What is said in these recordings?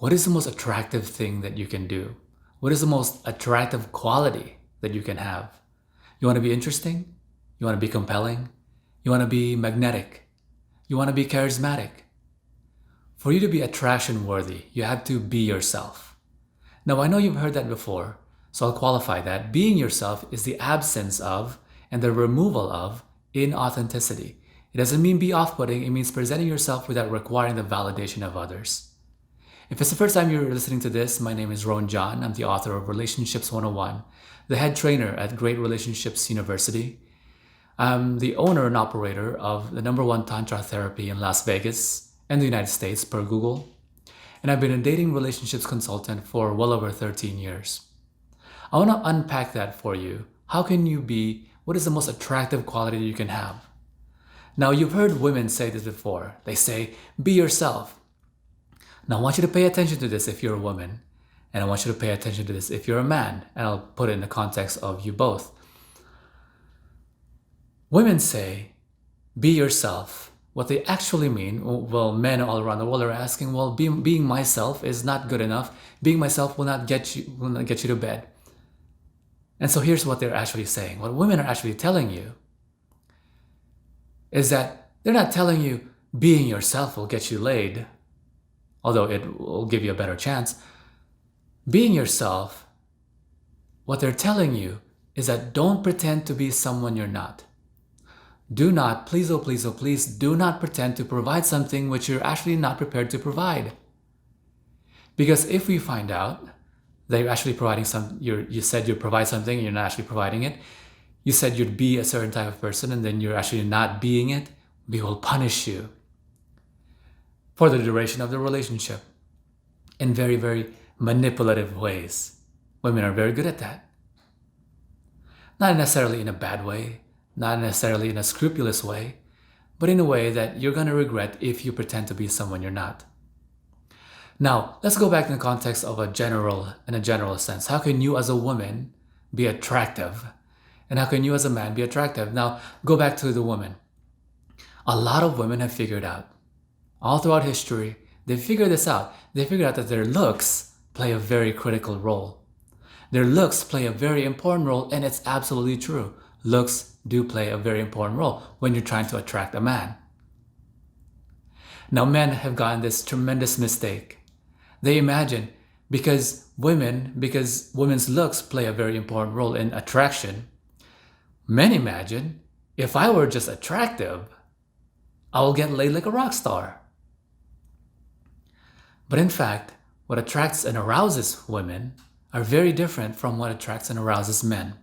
What is the most attractive thing that you can do? What is the most attractive quality that you can have? You want to be interesting? You want to be compelling? You want to be magnetic? You want to be charismatic? For you to be attraction worthy, you have to be yourself. Now, I know you've heard that before, so I'll qualify that. Being yourself is the absence of and the removal of inauthenticity. It doesn't mean be off-putting, it means presenting yourself without requiring the validation of others. If it's the first time you're listening to this, my name is Ron John. I'm the author of Relationships 101, the head trainer at Great Relationships University. I'm the owner and operator of the #1 Tantra therapy in Las Vegas and the United States per Google. And I've been a dating relationships consultant for well over 13 years. I want to unpack that for you. How can you be, what is the most attractive quality you can have? Now, you've heard women say this before. They say, be yourself. Now, I want you to pay attention to this if you're a woman, and I want you to pay attention to this if you're a man, and I'll put it in the context of you both. Women say, be yourself. What they actually mean, well, men all around the world are asking, well, being myself is not good enough. Being myself will not get you to bed. And so here's what they're actually saying. What women are actually telling you is that they're not telling you being yourself will get you laid, although it will give you a better chance. Being yourself, what they're telling you is that don't pretend to be someone you're not. Do not, please, oh please, oh please, do not pretend to provide something which you're actually not prepared to provide. Because if we find out that you're actually providing you said you'd provide something and you're not actually providing it, you said you'd be a certain type of person and then you're actually not being it, we will punish you for the duration of the relationship in very, very manipulative ways. Women are very good at that. Not necessarily in a bad way, not necessarily in a scrupulous way, but in a way that you're going to regret if you pretend to be someone you're not. Now, let's go back in the context of in a general sense. How can you as a woman be attractive? And how can you as a man be attractive? Now, go back to the woman. A lot of women have figured out, all throughout history, they figured this out. They figured out that their looks play a very critical role. Their looks play a very important role, and it's absolutely true. Looks do play a very important role when you're trying to attract a man. Now, men have gotten this tremendous mistake. They imagine because women's looks play a very important role in attraction, men imagine if I were just attractive, I will get laid like a rock star. But in fact, what attracts and arouses women are very different from what attracts and arouses men.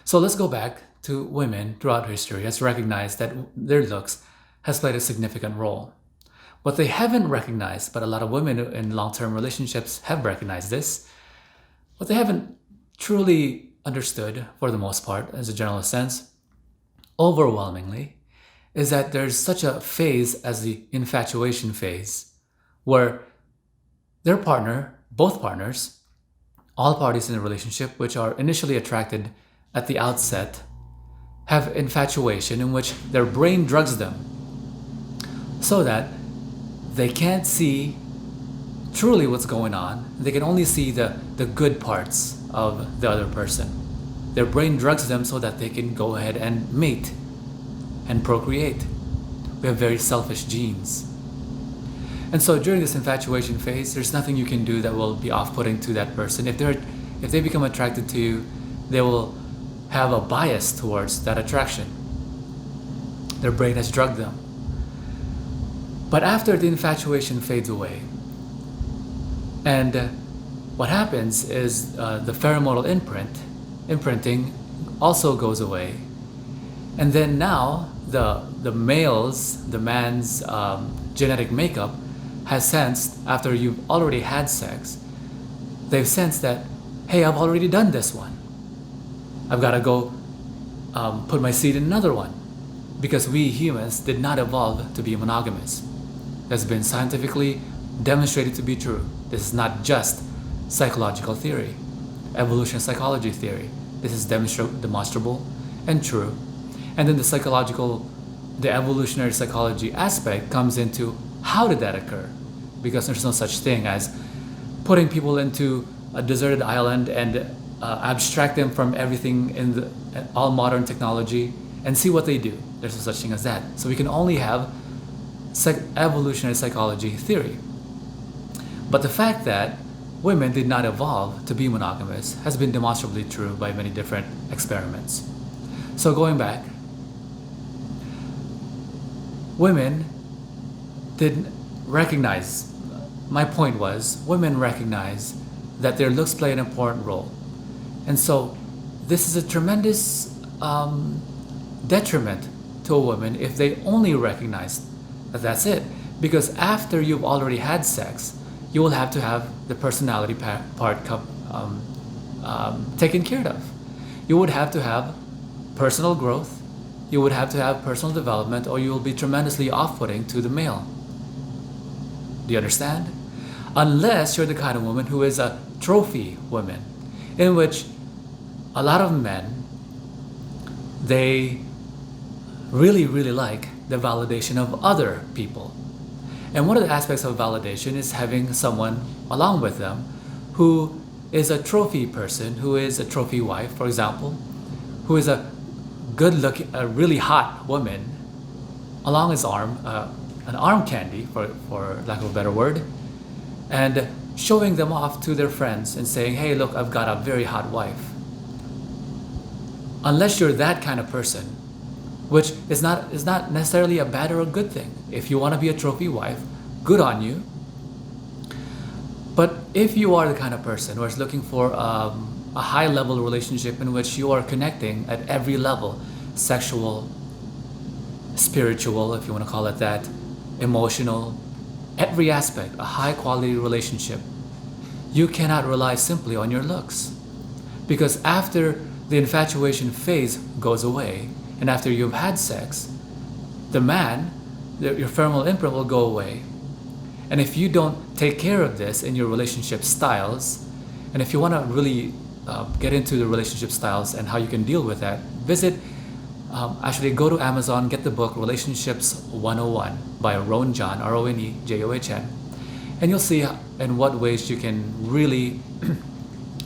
So let's go back to women throughout history has recognized that their looks has played a significant role. What they haven't recognized, but a lot of women in long-term relationships have recognized this, what they haven't truly understood for the most part, as a general sense, overwhelmingly, is that there's such a phase as the infatuation phase, where their partner, both partners, all parties in a relationship which are initially attracted at the outset, have infatuation in which their brain drugs them so that they can't see truly what's going on. They can only see the good parts of the other person. Their brain drugs them so that they can go ahead and mate and procreate. We have very selfish genes. And so during this infatuation phase, there's nothing you can do that will be off-putting to that person. If they become attracted to you, they will have a bias towards that attraction. Their brain has drugged them. But after the infatuation fades away, and what happens is the pheromonal imprinting also goes away. And then now the man's genetic makeup has sensed, after you've already had sex, they've sensed that, hey, I've already done this one. I've got to go put my seed in another one. Because we humans did not evolve to be monogamous. That's been scientifically demonstrated to be true. This is not just psychological theory, evolution psychology theory. This is demonstrable and true. And then the evolutionary psychology aspect comes into how did that occur? because there's no such thing as putting people into a deserted island and abstract them from everything in all modern technology and see what they do. There's no such thing as that. So we can only have evolutionary psychology theory. But the fact that women did not evolve to be monogamous has been demonstrably true by many different experiments. So going back, women didn't recognize, my point was, women recognize that their looks play an important role. And so this is a tremendous detriment to a woman if they only recognize that that's it. Because after you've already had sex, you will have to have the personality part taken care of. You would have to have personal growth, you would have to have personal development, or you will be tremendously off-putting to the male. Do you understand? Unless you're the kind of woman who is a trophy woman, in which a lot of men, they really like the validation of other people. And one of the aspects of validation is having someone along with them who is a trophy person, who is a trophy wife, for example, who is a good-looking, a really hot woman along his arm, an arm candy, for lack of a better word, and showing them off to their friends and saying, hey, look, I've got a very hot wife. Unless you're that kind of person, which is not necessarily a bad or a good thing. If you want to be a trophy wife, good on you. But if you are the kind of person who is looking for a high-level relationship in which you are connecting at every level, sexual, spiritual, if you want to call it that, emotional, every aspect, a high-quality relationship, you cannot rely simply on your looks. Because after the infatuation phase goes away, and after you've had sex, the man, your pheromonal imprint will go away. And if you don't take care of this in your relationship styles, and if you want to really get into the relationship styles and how you can deal with that, actually go to Amazon, get the book Relationships 101 by Ron John, Ronejjohn, and you'll see in what ways you can really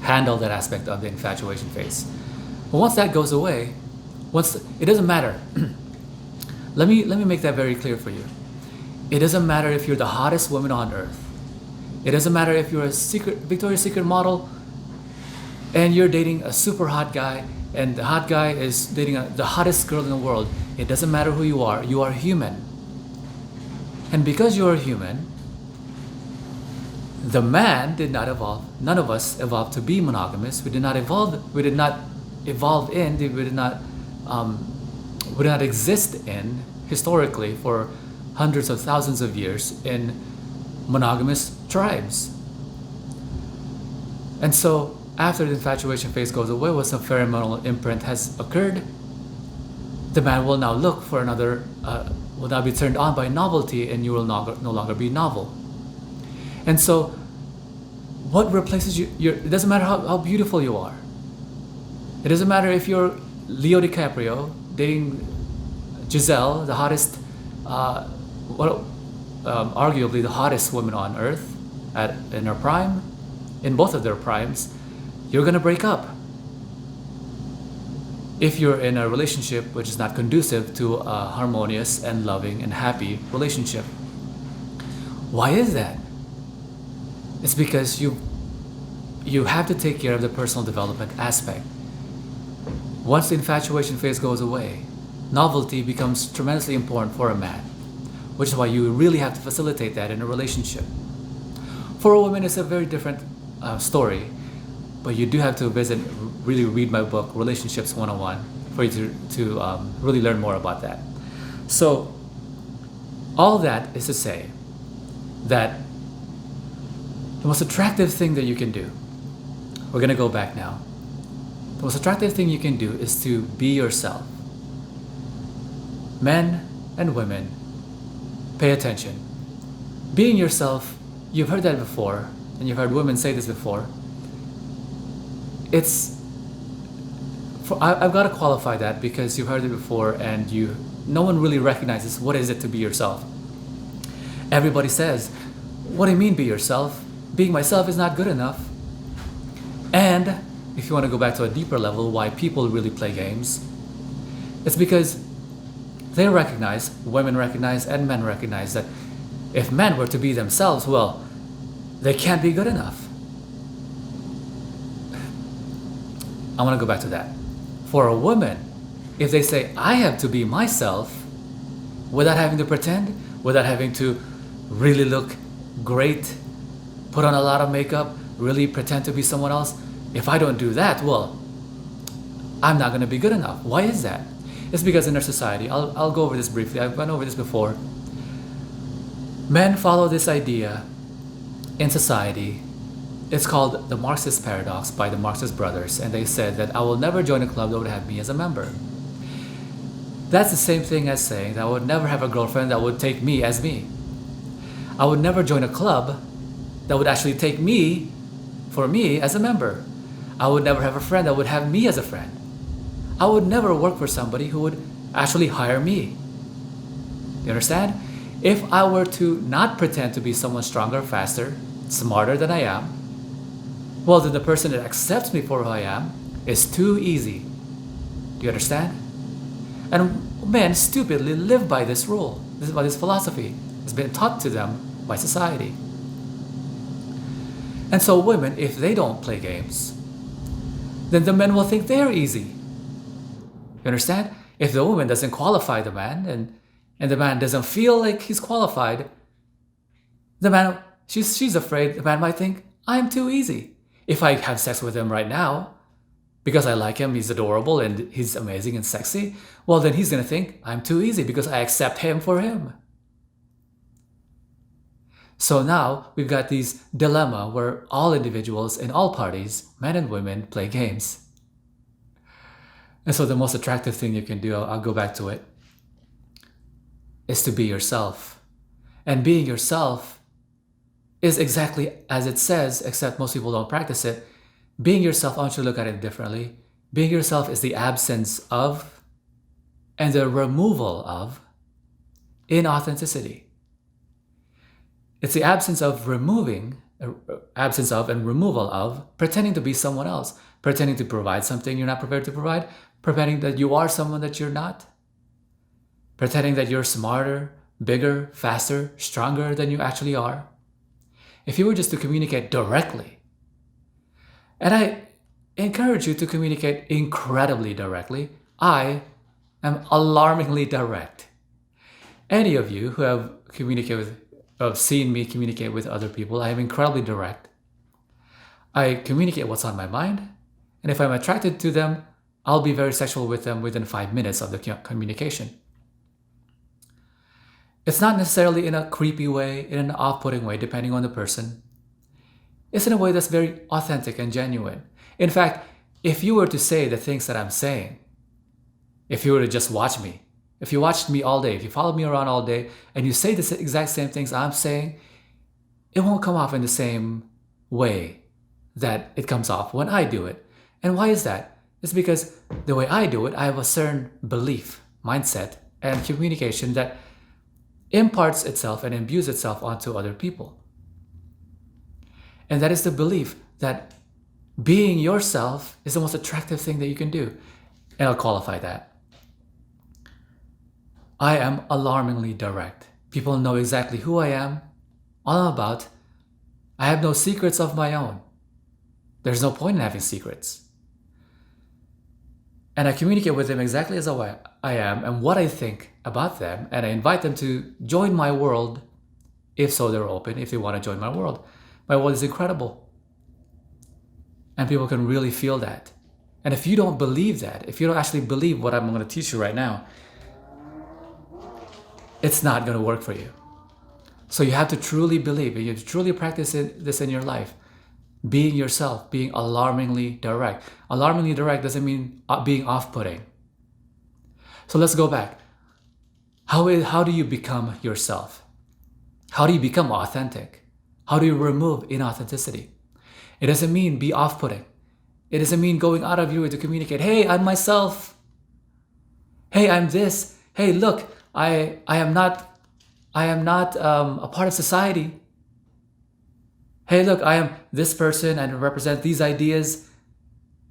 handle that aspect of the infatuation phase. But once that goes away, it doesn't matter. Let me make that very clear for you. It doesn't matter if you're the hottest woman on earth. It doesn't matter if you're a Victoria's Secret model and you're dating a super hot guy and the hot guy is dating the hottest girl in the world. It doesn't matter who you are human. And because you are human, the man did not evolve. None of us evolved to be monogamous. We did not exist in, historically, for hundreds of thousands of years in monogamous tribes. And so after the infatuation phase goes away, once some pheromonal imprint has occurred, the man will now look for another, will now be turned on by novelty, and you will no longer be novel. And so what replaces you? It doesn't matter how beautiful you are. It doesn't matter if you're Leo DiCaprio dating Giselle, the hottest, arguably the hottest woman on earth in her prime, in both of their primes, you're going to break up. If you're in a relationship which is not conducive to a harmonious and loving and happy relationship. Why is that? It's because you have to take care of the personal development aspect. Once the infatuation phase goes away, novelty becomes tremendously important for a man, which is why you really have to facilitate that in a relationship. For a woman, it's a very different story, but you do have to really read my book, Relationships 101, for you to really learn more about that. So, all that is to say that the most attractive thing that you can do, we're going to go back now. The most attractive thing you can do is to be yourself. Men and women, pay attention. Being yourself, you've heard that before, and you've heard women say this before. I've got to qualify that because you've heard it before and no one really recognizes what is it to be yourself. Everybody says, what do you mean be yourself? Being myself is not good enough. And if you want to go back to a deeper level, why people really play games, it's because they recognize, women recognize, and men recognize that if men were to be themselves, well, they can't be good enough. I want to go back to that. For a woman, if they say, I have to be myself, without having to pretend, without having to really look great, put on a lot of makeup, really pretend to be someone else, if I don't do that, well, I'm not going to be good enough. Why is that? It's because in our society, I'll go over this briefly, I've gone over this before. Men follow this idea in society. It's called the Marxist paradox by the Marxist brothers, and they said that I will never join a club that would have me as a member. That's the same thing as saying that I would never have a girlfriend that would take me as me. I would never join a club that would actually take me for me as a member. I would never have a friend that would have me as a friend. I would never work for somebody who would actually hire me. You understand? If I were to not pretend to be someone stronger, faster, smarter than I am, well, then the person that accepts me for who I am is too easy. Do you understand? And men stupidly live by this rule, by this philosophy. It's been taught to them by society. And so women, if they don't play games, then the men will think they're easy. You understand? If the woman doesn't qualify the man, and the man doesn't feel like he's qualified, the man, she's afraid the man might think, I'm too easy. If I have sex with him right now, because I like him, he's adorable and he's amazing and sexy, well then he's gonna think, I'm too easy because I accept him for him. So now we've got this dilemma where all individuals in all parties, men and women, play games. And so the most attractive thing you can do, I'll go back to it, is to be yourself. And being yourself is exactly as it says, except most people don't practice it. Being yourself, I want you to look at it differently. Being yourself is the absence of and the removal of inauthenticity. It's the absence of and removal of pretending to be someone else, pretending to provide something you're not prepared to provide, pretending that you are someone that you're not, pretending that you're smarter, bigger, faster, stronger than you actually are. If you were just to communicate directly, and I encourage you to communicate incredibly directly, I am alarmingly direct. Any of you who have seen me communicate with other people, I am incredibly direct. I communicate what's on my mind, and if I'm attracted to them, I'll be very sexual with them within 5 minutes of the communication. It's not necessarily in a creepy way, in an off-putting way, depending on the person. It's in a way that's very authentic and genuine. In fact, if you were to say the things that I'm saying, if you were to just watch me, if you watched me all day, if you followed me around all day, and you say the exact same things I'm saying, it won't come off in the same way that it comes off when I do it. And why is that? It's because the way I do it, I have a certain belief, mindset, and communication that imparts itself and imbues itself onto other people. And that is the belief that being yourself is the most attractive thing that you can do. And I'll qualify that. I am alarmingly direct. People know exactly who I am, all I'm about. I have no secrets of my own. There's no point in having secrets. And I communicate with them exactly as I am and what I think about them, and I invite them to join my world, if so they're open, if they want to join my world. My world is incredible. And people can really feel that. And if you don't believe that, if you don't actually believe what I'm going to teach you right now, it's not going to work for you. So you have to truly believe, and you have to truly practice this in your life. Being yourself, being alarmingly direct. Alarmingly direct doesn't mean being off-putting. So let's go back. How do you become yourself? How do you become authentic? How do you remove inauthenticity? It doesn't mean be off-putting. It doesn't mean going out of your way to communicate, hey, I'm myself. Hey, I'm this. Hey, look, I am not a part of society. Hey, look, I am this person and represent these ideas.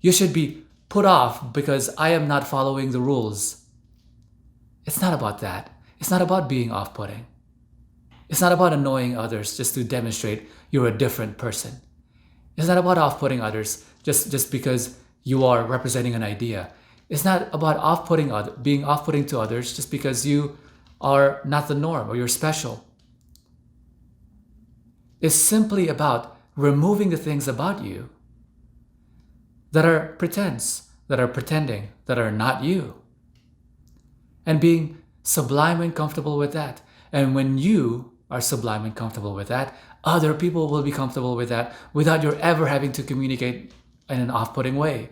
You should be put off because I am not following the rules. It's not about that. It's not about being off putting. It's not about annoying others just to demonstrate you're a different person. It's not about off putting others just because you are representing an idea. It's not about being off putting to others just because you are not the norm or you're special. It's simply about removing the things about you that are pretense, that are pretending, that are not you, and being sublime and comfortable with that. And when you are sublime and comfortable with that, other people will be comfortable with that without you ever having to communicate in an off-putting way.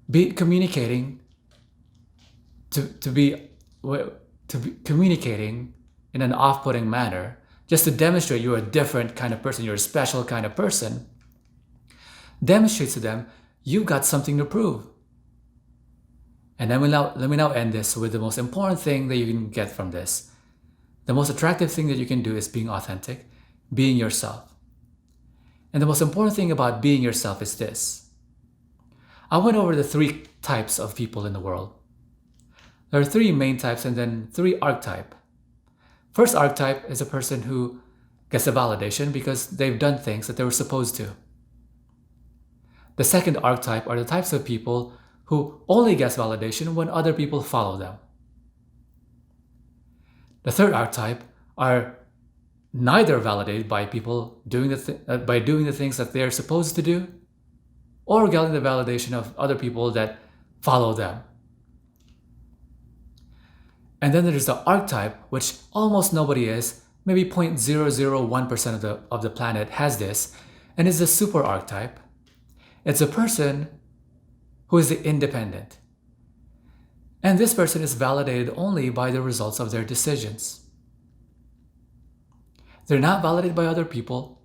Be communicating to be communicating in an off-putting manner just to demonstrate you're a different kind of person, you're a special kind of person, demonstrates to them you've got something to prove. And then let me now end this with the most important thing that you can get from this. The most attractive thing that you can do is being authentic, being yourself. And the most important thing about being yourself is this. I went over the 3 types of people in the world. There are 3 main types and then 3 archetypes. First archetype is a person who gets a validation because they've done things that they were supposed to. The second archetype are the types of people who only gets validation when other people follow them. The third archetype are neither validated by people doing the things that they're supposed to do, or getting the validation of other people that follow them. And then there's the archetype, which almost nobody is, maybe 0.001% of the planet has this, and it's the super archetype. It's a person who is the independent. And this person is validated only by the results of their decisions. They're not validated by other people.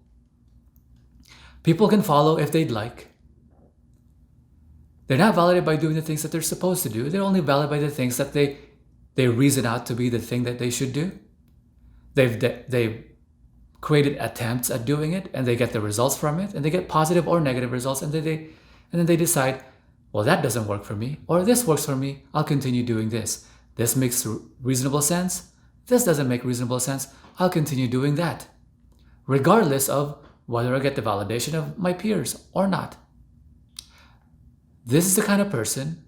People can follow if they'd like. They're not validated by doing the things that they're supposed to do. They're only validated by the things that they reason out to be the thing that they should do. They've created attempts at doing it, and they get the results from it, and they get positive or negative results, and then they decide, well, that doesn't work for me, or this works for me, I'll continue doing this. This makes reasonable sense. This doesn't make reasonable sense. I'll continue doing that, regardless of whether I get the validation of my peers or not. This is the kind of person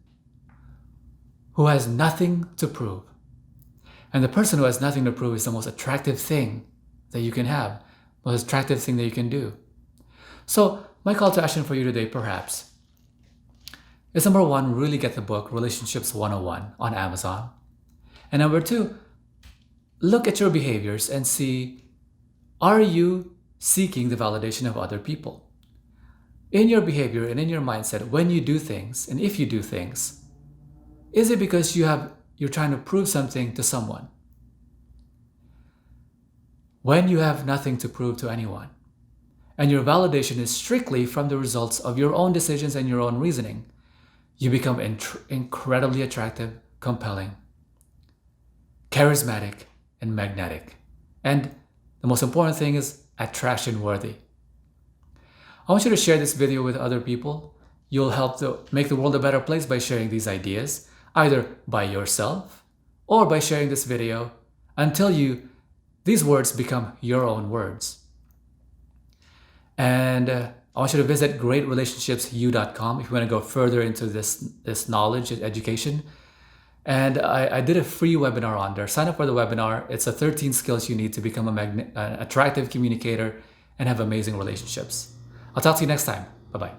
who has nothing to prove. And the person who has nothing to prove is the most attractive thing that you can have, most attractive thing that you can do. So my call to action for you today, perhaps, is number 1, really get the book Relationships 101 on Amazon. And number 2, look at your behaviors and see, are you seeking the validation of other people? In your behavior and in your mindset, when you do things, and if you do things, is it because you're trying to prove something to someone? When you have nothing to prove to anyone, and your validation is strictly from the results of your own decisions and your own reasoning, you become incredibly attractive, compelling, charismatic, and magnetic. And the most important thing is attraction worthy. I want you to share this video with other people. You'll help to make the world a better place by sharing these ideas, either by yourself or by sharing this video until these words become your own words. And I want you to visit greatrelationshipsyou.com if you want to go further into this knowledge and education. And I did a free webinar on there. Sign up for the webinar. It's 13 skills you need to become an attractive communicator and have amazing relationships. I'll talk to you next time. Bye-bye.